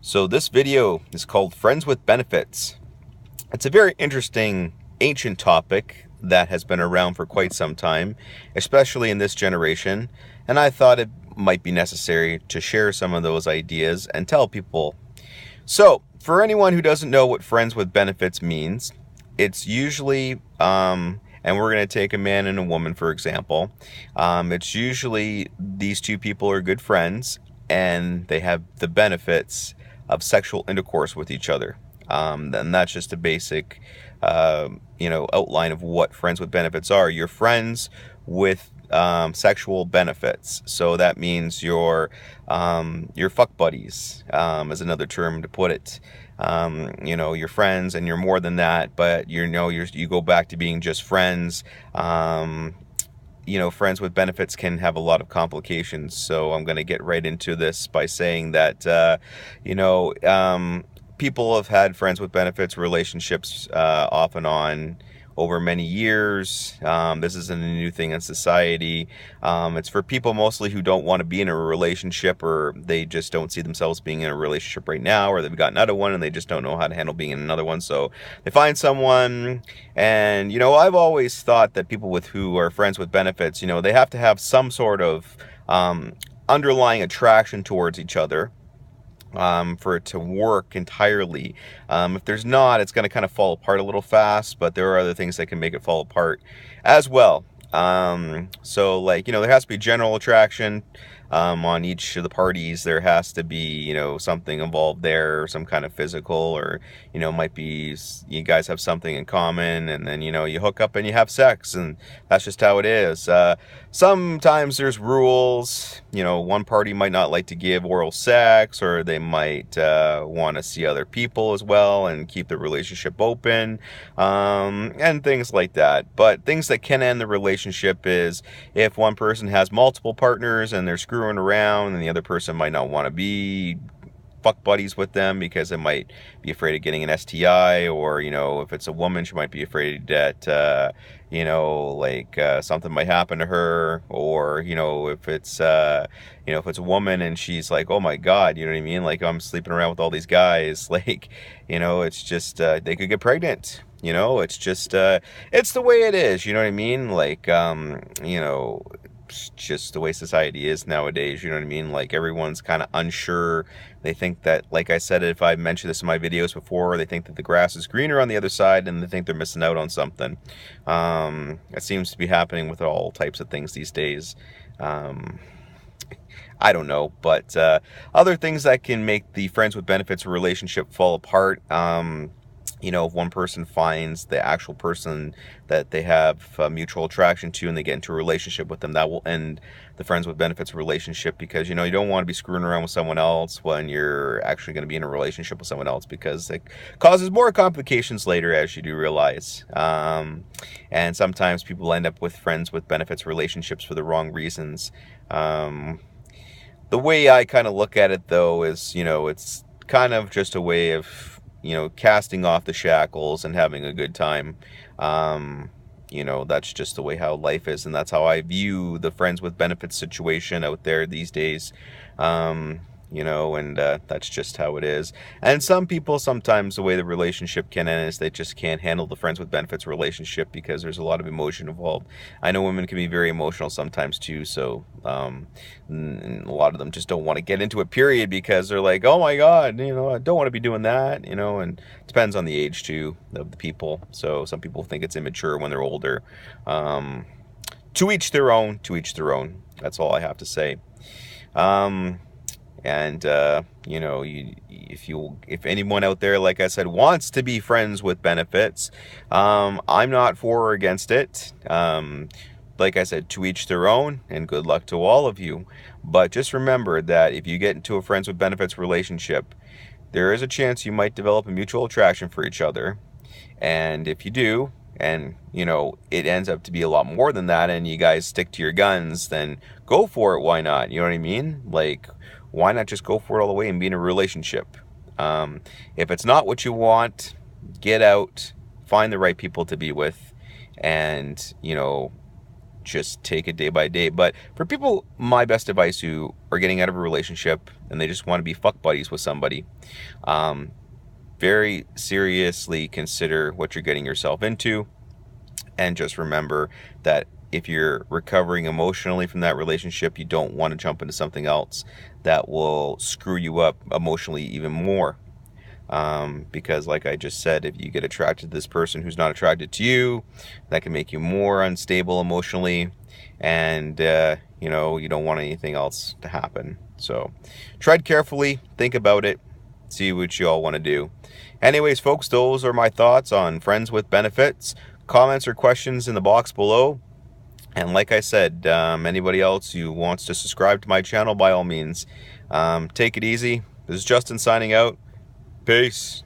So this video is called Friends with Benefits. It's a very interesting ancient topic that has been around for quite some time, especially in this generation, and I thought it might be necessary to share some of those ideas and tell people. So, for anyone who doesn't know what friends with benefits means, it's usually, and we're going to take a man and a woman for example, it's usually these two people are good friends and they have the benefits of sexual intercourse with each other. And that's just a basic, outline of what friends with benefits are. You're friends with sexual benefits. So that means your fuck buddies, is another term to put it. You're friends and you're more than that, but you go back to being just friends. Friends with benefits can have a lot of complications. So I'm going to get right into this by saying that, people have had friends with benefits relationships off and on over many years. This isn't a new thing in society. It's for people mostly who don't want to be in a relationship, or they just don't see themselves being in a relationship right now, or they've gotten out of one and they just don't know how to handle being in another one. So they find someone, and I've always thought that people who are friends with benefits, they have to have some sort of underlying attraction towards each other. For it to work entirely. If there's not, it's going to kind of fall apart a little fast, but there are other things that can make it fall apart as well. There has to be general attraction on each of the parties. There has to be, something involved there, some kind of physical, or, might be you guys have something in common, and then, you hook up and you have sex, and that's just how it is. Sometimes there's rules. One party might not like to give oral sex, or they might want to see other people as well and keep the relationship open, and things like that. But things that can end the relationship is if one person has multiple partners and they're screwing around, and the other person might not want to be fuck buddies with them because it might be afraid of getting an STI, or if it's a woman, she might be afraid that something might happen to her, or if it's a woman and she's like, oh my god, you know what I mean, like, I'm sleeping around with all these guys, like, it's just they could get pregnant. It's just it's the way it is, you know what I mean, like, it's just the way society is nowadays, you know what I mean? Like, everyone's kind of unsure. They think that, like I said, if I mentioned this in my videos before, they think that the grass is greener on the other side, and they think they're missing out on something. It seems to be happening with all types of things these days. I don't know, but other things that can make the friends with benefits relationship fall apart. If one person finds the actual person that they have mutual attraction to, and they get into a relationship with them, that will end the friends with benefits relationship, because you don't want to be screwing around with someone else when you're actually going to be in a relationship with someone else, because it causes more complications later, as you do realize. And sometimes people end up with friends with benefits relationships for the wrong reasons. The way I kind of look at it, though, is it's kind of just a way of casting off the shackles and having a good time. That's just the way how life is, and that's how I view the friends with benefits situation out there these days. That's just how it is. And some people, sometimes the way the relationship can end is they just can't handle the friends with benefits relationship, because there's a lot of emotion involved. I know women can be very emotional sometimes too, so a lot of them just don't want to get into it, period, because they're like, oh my god, I don't want to be doing that, and it depends on the age too of the people. So some people think it's immature when they're older. To each their own, to each their own. That's all I have to say. If anyone out there, like I said, wants to be friends with benefits, I'm not for or against it. Like I said, to each their own, and good luck to all of you. But just remember that if you get into a friends with benefits relationship, there is a chance you might develop a mutual attraction for each other. And if you do, and it ends up to be a lot more than that, and you guys stick to your guns, then go for it. Why not? You know what I mean? Like, why not just go for it all the way and be in a relationship? If it's not what you want, get out, find the right people to be with, and just take it day by day. But for people, my best advice who are getting out of a relationship and they just want to be fuck buddies with somebody, very seriously consider what you're getting yourself into, and just remember that if you're recovering emotionally from that relationship, you don't want to jump into something else that will screw you up emotionally even more. Because like I just said, if you get attracted to this person who's not attracted to you, that can make you more unstable emotionally, and you don't want anything else to happen. So tread carefully, think about it, see what you all want to do. Anyways, folks, those are my thoughts on friends with benefits. Comments or questions in the box below. And like I said, anybody else who wants to subscribe to my channel, by all means, take it easy. This is Justin signing out. Peace.